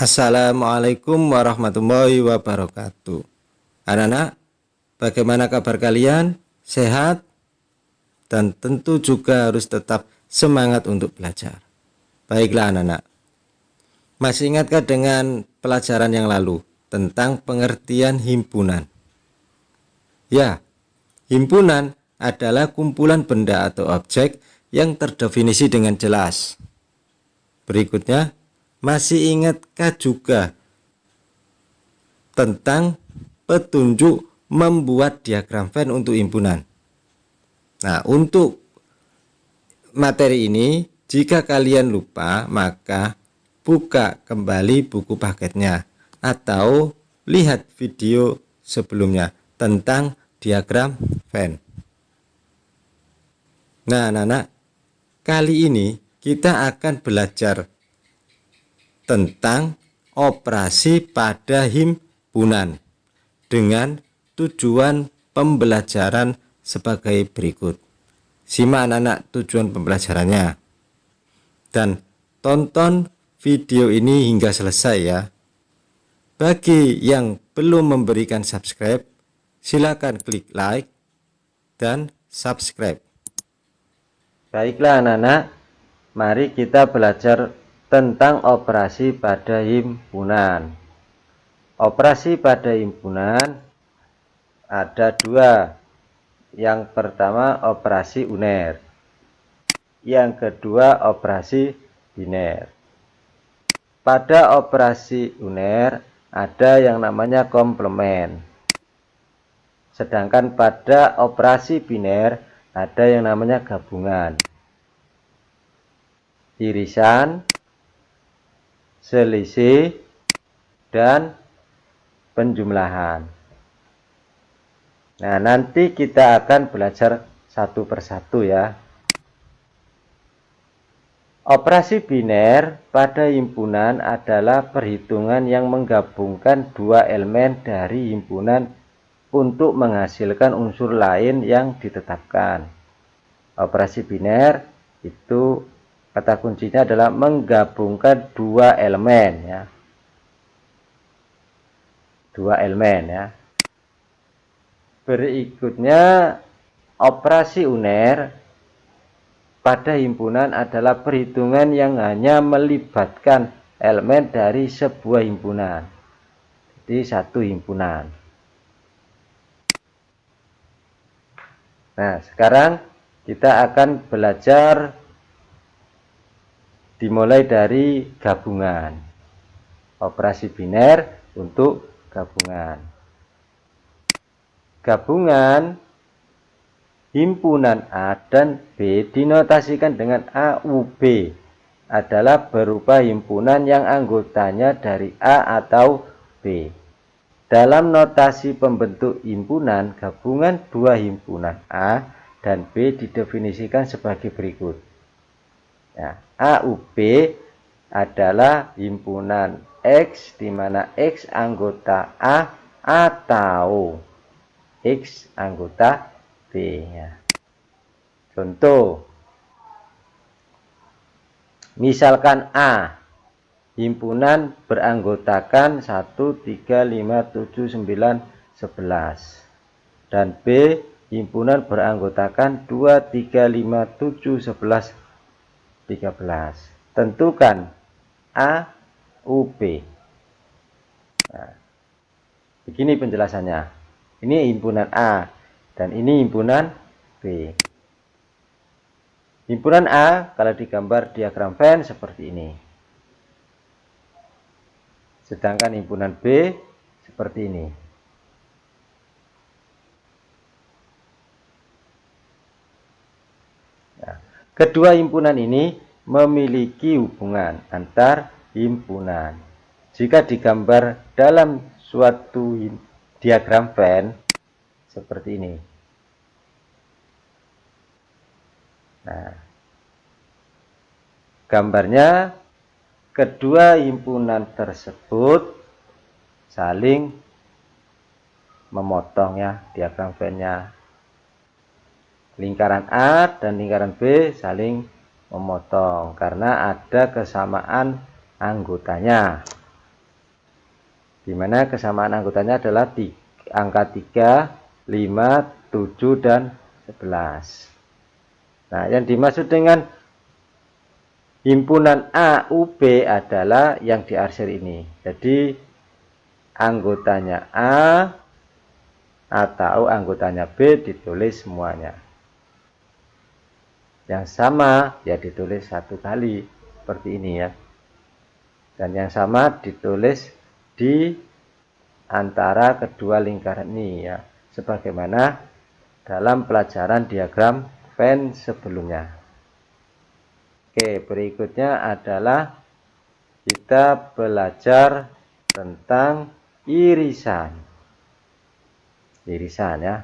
Assalamualaikum warahmatullahi wabarakatuh. Anak-anak, bagaimana kabar kalian? Sehat? Dan tentu juga harus tetap semangat untuk belajar. Baiklah anak-anak, masih ingatkah dengan pelajaran yang lalu tentang pengertian himpunan? Ya, himpunan adalah kumpulan benda atau objek yang terdefinisi dengan jelas. Berikutnya, masih ingatkah juga tentang petunjuk membuat diagram Venn untuk himpunan? Nah, untuk materi ini, jika kalian lupa, maka buka kembali buku paketnya atau lihat video sebelumnya tentang diagram Venn. Nah, anak-anak, kali ini kita akan belajar tentang operasi pada himpunan dengan tujuan pembelajaran sebagai berikut. Simak anak-anak tujuan pembelajarannya dan tonton video ini hingga selesai ya. Bagi yang belum memberikan subscribe, silakan klik like dan subscribe. Baiklah anak-anak, mari kita belajar tentang operasi pada himpunan. Operasi pada himpunan ada dua. Yang pertama operasi uner, yang kedua operasi biner. Pada operasi uner ada yang namanya komplement, sedangkan pada operasi biner ada yang namanya gabungan, irisan, selisih, dan penjumlahan. Nah, nanti kita akan belajar satu persatu ya. Operasi biner pada himpunan adalah perhitungan yang menggabungkan dua elemen dari himpunan untuk menghasilkan unsur lain yang ditetapkan. Operasi biner itu kata kuncinya adalah menggabungkan dua elemen ya. Dua elemen ya. Berikutnya operasi uner pada himpunan adalah perhitungan yang hanya melibatkan elemen dari sebuah himpunan. Jadi satu himpunan. Nah, sekarang kita akan belajar dimulai dari gabungan. Operasi biner untuk gabungan. Gabungan himpunan A dan B dinotasikan dengan AUB adalah berupa himpunan yang anggotanya dari A atau B. Dalam notasi pembentuk himpunan, gabungan dua himpunan A dan B didefinisikan sebagai berikut. Nah, AUB adalah himpunan X di mana X anggota A atau X anggota B ya. Contoh, misalkan A himpunan beranggotakan 1, 3, 5, 7, 9, 11 dan B himpunan beranggotakan 2, 3, 5, 7, 11, 13. Tentukan A, U, B. Nah, begini penjelasannya. Ini himpunan A dan ini himpunan B. Himpunan A kalau digambar diagram Venn seperti ini. Sedangkan himpunan B seperti ini. Nah, kedua himpunan ini memiliki hubungan antar himpunan. Jika digambar dalam suatu diagram Venn seperti ini. Nah, gambarnya kedua himpunan tersebut saling memotong ya diagram Venn-nya. Lingkaran A dan lingkaran B saling memotong karena ada kesamaan anggotanya. di mana kesamaan anggotanya adalah angka 3, 5, 7, dan 11. Nah, yang dimaksud dengan himpunan A, U, B adalah yang diarsir ini. Jadi, anggotanya A atau anggotanya B ditulis semuanya. Yang sama ya ditulis satu kali seperti ini ya. Dan yang sama ditulis di antara kedua lingkaran ini ya, sebagaimana dalam pelajaran diagram Venn sebelumnya. Oke, berikutnya adalah kita belajar tentang irisan. Irisan ya.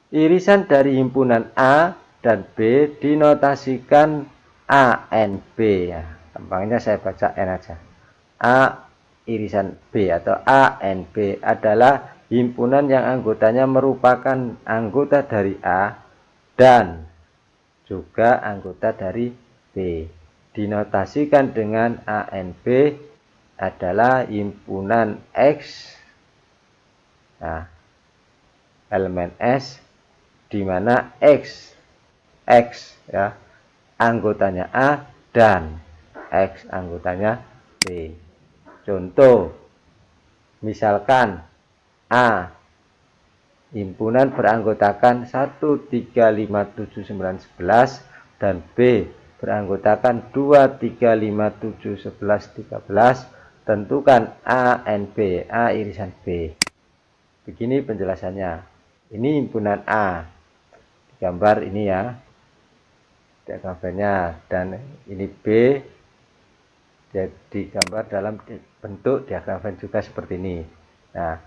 Irisan dari himpunan A dan B dinotasikan A, N, B ya. Gampangnya saya baca N aja. A irisan B atau A, N, B adalah himpunan yang anggotanya merupakan anggota dari A dan juga anggota dari B. Dinotasikan dengan A, N, B adalah himpunan X. Nah, elemen S di mana X ya anggotanya A dan X anggotanya B. Contoh, misalkan A himpunan beranggotakan 1, 3, 5, 7, 9, 11 dan B beranggotakan 2, 3, 5, 7, 11, 13. Tentukan A, N, B, A irisan B. Begini penjelasannya. Ini himpunan A. Gambar ini ya, diagramnya, dan ini B jadi gambar dalam bentuk diagram Venn juga seperti ini. Nah,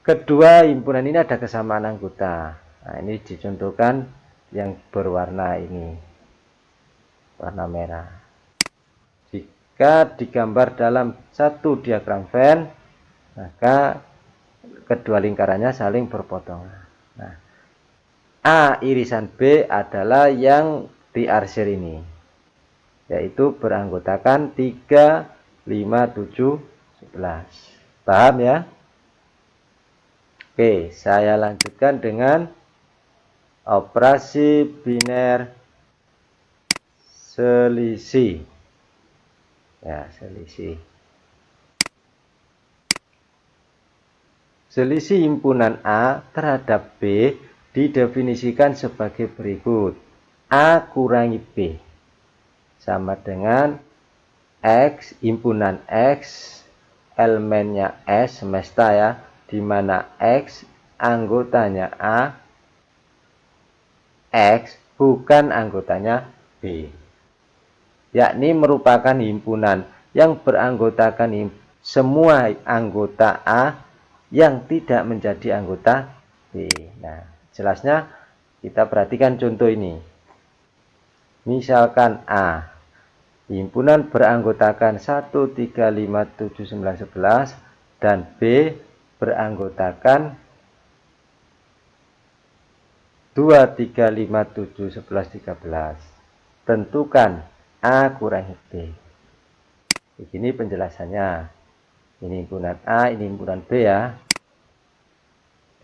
kedua himpunan ini ada kesamaan anggota. Nah, ini dicontohkan yang berwarna ini, warna merah. Jika digambar dalam satu diagram Venn, maka kedua lingkarannya saling berpotong. Nah, A irisan B adalah yang diarsir ini, yaitu beranggotakan 3, 5, 7, 11. Paham ya? Oke, saya lanjutkan dengan operasi biner selisih. Ya, selisih. Selisih himpunan A terhadap B didefinisikan sebagai berikut. A kurangi B sama dengan X, himpunan X, elemennya S semesta ya, di mana X anggotanya A, X bukan anggotanya B. Yakni merupakan himpunan yang beranggotakan semua anggota A yang tidak menjadi anggota B. Nah, jelasnya kita perhatikan contoh ini. Misalkan A, himpunan beranggotakan 1, 3, 5, 7, 9, 11 dan B beranggotakan 2, 3, 5, 7, 11, 13. Tentukan A kurangi B. Begini penjelasannya. Ini himpunan A, ini himpunan B ya.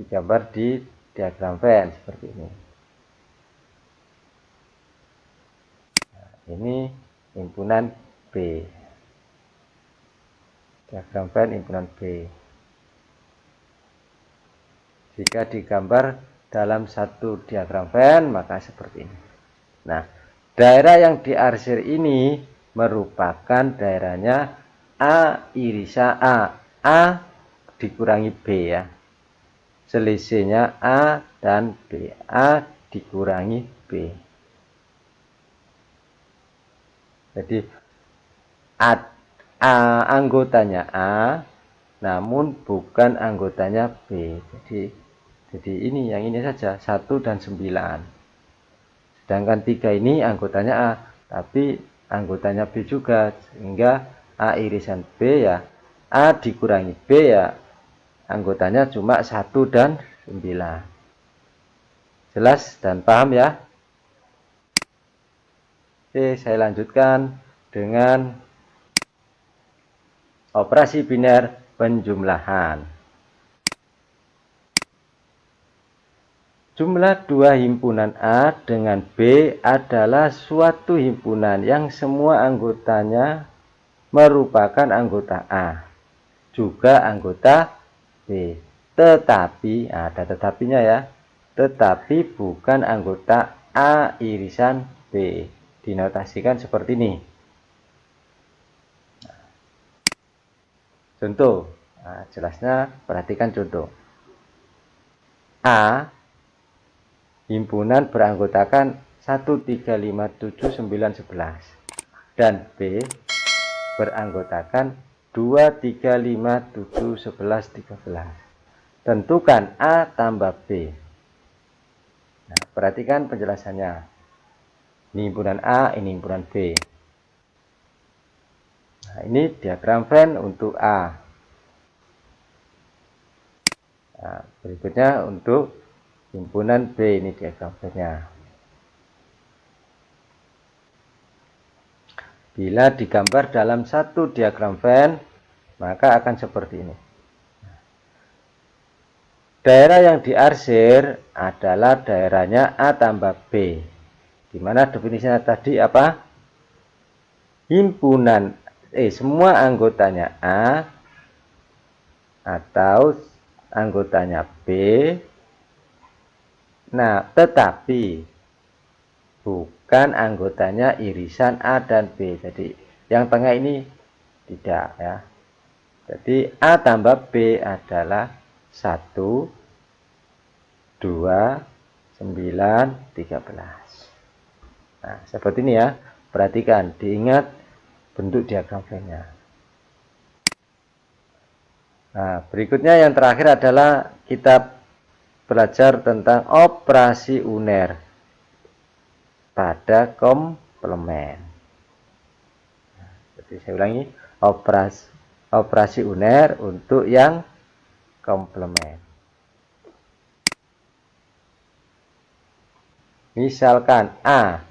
Digambar di diagram Venn seperti ini. Nah, ini himpunan B. Diagram Venn himpunan B. Jika digambar dalam satu diagram Venn maka seperti ini. Nah, daerah yang diarsir ini merupakan daerahnya A irisan A. A dikurangi B ya. Selisihnya A dan B. A dikurangi B. Jadi anggotanya A namun bukan anggotanya B. Jadi ini yang ini saja 1 dan 9. Sedangkan 3 ini anggotanya A tapi anggotanya B juga, sehingga A irisan B ya A dikurangi B ya anggotanya cuma 1 dan 9. Jelas dan paham ya? Oke, saya lanjutkan dengan Operasi biner penjumlahan. Jumlah dua himpunan A dengan B adalah suatu himpunan yang semua anggotanya merupakan anggota A, juga anggota B. Tetapi, ada tetapinya ya, tetapi bukan anggota A irisan B. Dinotasikan seperti ini. Contoh, nah, jelasnya perhatikan contoh. A himpunan beranggotakan 1, 3, 5, 7, 9, 11 dan B beranggotakan 2, 3, 5, 7, 11, 13. Tentukan A tambah B. Nah, perhatikan penjelasannya. Ini himpunan A, ini himpunan B. Nah, ini diagram Venn untuk A. Nah, berikutnya untuk himpunan B, ini diagram Venn-nya. Bila digambar dalam satu diagram Venn, maka akan seperti ini. Daerah yang diarsir adalah daerahnya A tambah B. Dimana definisinya tadi apa? Himpunan semua anggotanya A atau anggotanya B. Nah, tetapi bukan anggotanya irisan A dan B. Jadi yang tengah ini tidak ya. Jadi A tambah B adalah 1, 2, 9, 13. Nah, seperti ini ya. Perhatikan, diingat bentuk diagram Venn-nya. Nah, berikutnya yang terakhir adalah kita belajar tentang operasi uner pada komplement. Jadi saya ulangi, operasi uner untuk yang komplement. Misalkan A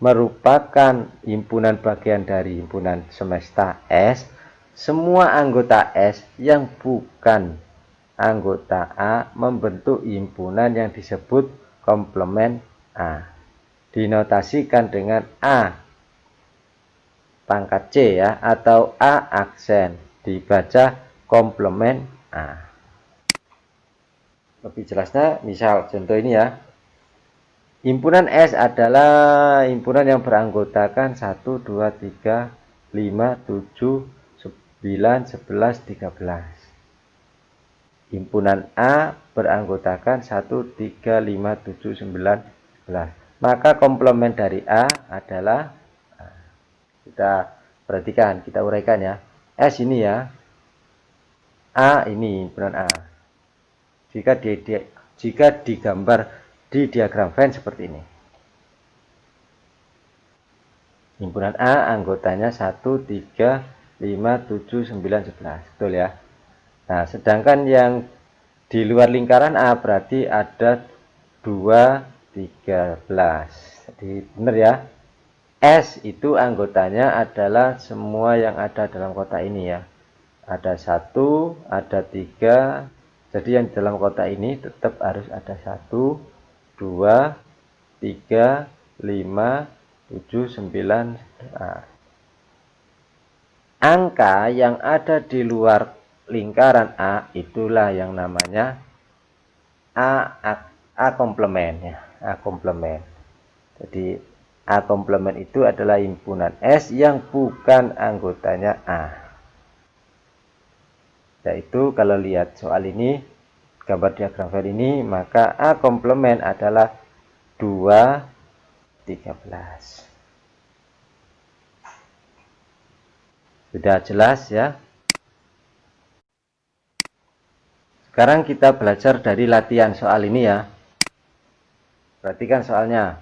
merupakan himpunan bagian dari himpunan semesta S, semua anggota S yang bukan anggota A membentuk himpunan yang disebut komplement A. Dinotasikan dengan A pangkat C ya, atau A aksen, dibaca komplement A. Lebih jelasnya, misal contoh ini ya. Himpunan S adalah himpunan yang beranggotakan 1, 2, 3, 5, 7, 9, 11, 13. Himpunan A beranggotakan 1, 3, 5, 7, 9, 11. Maka komplement dari A adalah, kita perhatikan, kita uraikan ya. S ini ya, A ini himpunan A. Jika digambar di diagram Venn seperti ini. Himpunan A anggotanya 1, 3, 5, 7, 9, 11. Betul ya. Nah, sedangkan yang di luar lingkaran A berarti ada 2, 13. Jadi benar ya. S itu anggotanya adalah semua yang ada dalam kotak ini ya. Ada 1, ada 3. Jadi yang dalam kotak ini tetap harus ada 1, 2, 3, 5, 7, 9. Nah, angka yang ada di luar lingkaran A itulah yang namanya A komplement ya, A komplement. Jadi A komplement itu adalah himpunan S yang bukan anggotanya A. Yaitu kalau lihat soal ini, gambar diagram Venn ini, maka A komplement adalah 2, 13. Sudah jelas ya? Sekarang kita belajar dari latihan soal ini ya. Perhatikan soalnya.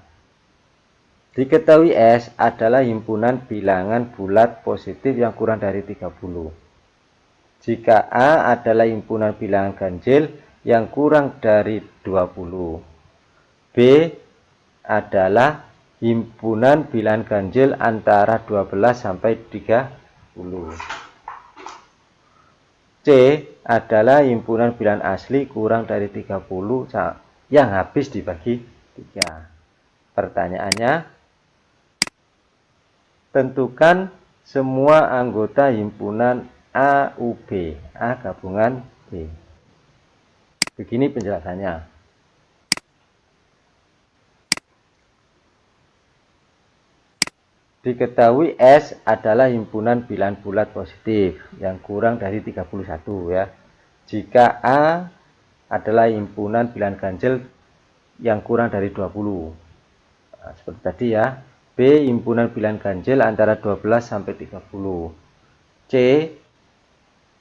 Diketahui S adalah himpunan bilangan bulat positif yang kurang dari 30. Jika A adalah himpunan bilangan ganjil yang kurang dari 20. B adalah himpunan bilangan ganjil antara 12 sampai 30. C adalah himpunan bilangan asli kurang dari 30 yang habis dibagi 3. Pertanyaannya, tentukan semua anggota himpunan A, U, B. A gabungan B. Begini penjelasannya. Diketahui S adalah himpunan bilangan bulat positif yang kurang dari 31 ya. Jika A adalah himpunan bilangan ganjil yang kurang dari 20. Nah, seperti tadi ya. B himpunan bilangan ganjil antara 12 sampai 30. C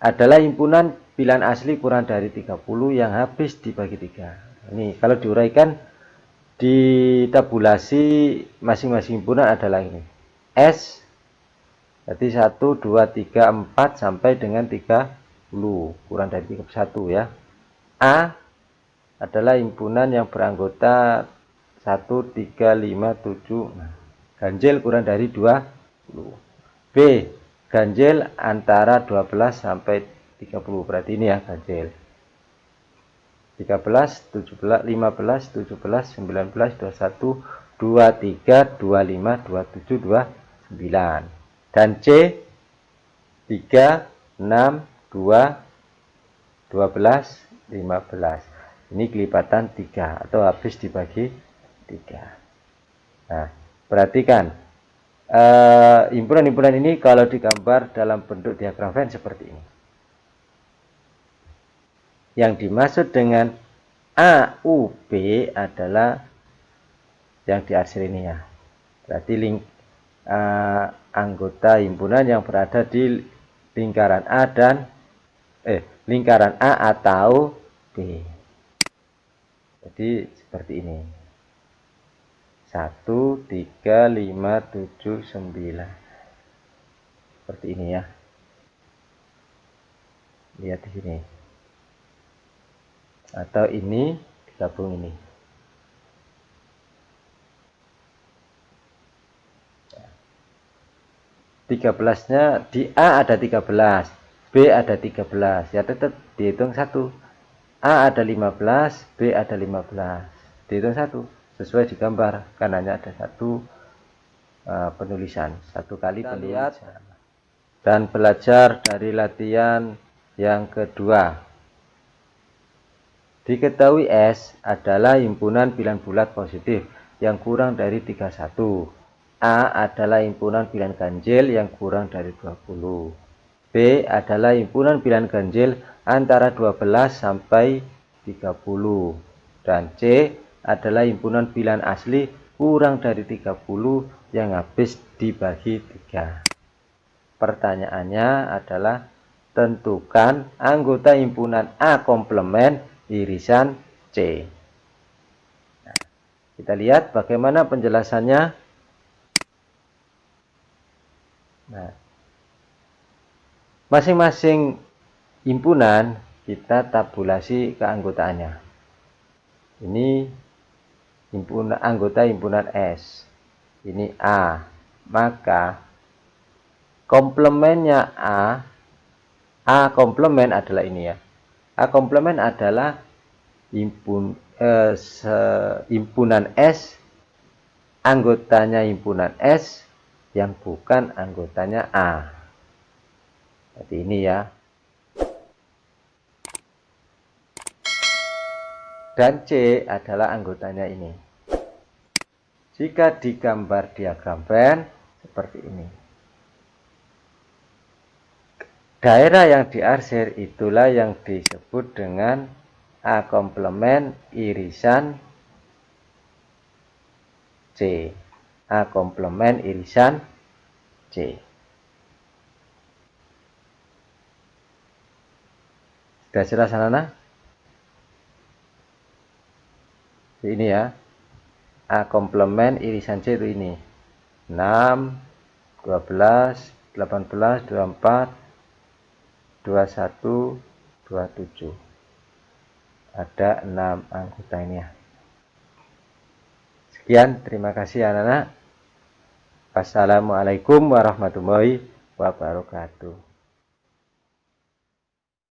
adalah himpunan bilangan asli kurang dari 30 yang habis dibagi 3. Ini kalau diuraikan di tabulasi masing-masing himpunan adalah ini. S berarti 1, 2, 3, 4 sampai dengan 30 kurang dari 31 ya. A adalah himpunan yang beranggota 1, 3, 5, 7 ganjil kurang dari 20. B ganjil antara 12 sampai 30 berarti ini ya ganjil 13, 17, 15, 17, 19, 21, 23, 25, 27, 29. Dan C 3, 6, 2, 12, 15. Ini kelipatan 3 atau habis dibagi 3. Nah, perhatikan himpunan-himpunan ini kalau digambar dalam bentuk diagram Venn seperti ini. Yang dimaksud dengan A, U, B adalah yang diarsir ini ya. Berarti anggota himpunan yang berada di lingkaran A dan lingkaran A atau B. Jadi seperti ini. 1, 3, 5, 7, 9. Seperti ini ya. Lihat di sini. Atau ini digabung ini. Tiga belasnya di A ada 13, B ada 13, ya tetap dihitung 1. A ada 15, B ada 15, dihitung 1 sesuai digambar karena hanya ada satu penulisan, satu kali penulisan. Dan belajar dari latihan yang kedua. Diketahui S adalah himpunan bilangan bulat positif yang kurang dari 31. A adalah himpunan bilangan ganjil yang kurang dari 20. B adalah himpunan bilangan ganjil antara 12 sampai 30. Dan C adalah himpunan bilangan asli kurang dari 30 yang habis dibagi 3. Pertanyaannya adalah tentukan anggota himpunan A komplement irisan C. Nah, kita lihat bagaimana penjelasannya. Nah, masing-masing himpunan kita tabulasi keanggotaannya. Ini anggota himpunan S. Ini A. Maka komplemennya A komplement adalah ini ya. A komplement adalah himpunan S, anggotanya himpunan S yang bukan anggotanya A. Jadi ini ya. Dan C adalah anggotanya ini. Jika digambar diagram Venn seperti ini. Daerah yang diarsir itulah yang disebut dengan A komplement irisan C. A komplement irisan C. Sudah jelas anak-anak? Ini ya. A komplement irisan C itu ini. 6, 12, 18, 24, 21, 27. Ada 6 anggota ini ya. Sekian, terima kasih anak-anak. Wassalamualaikum warahmatullahi wabarakatuh.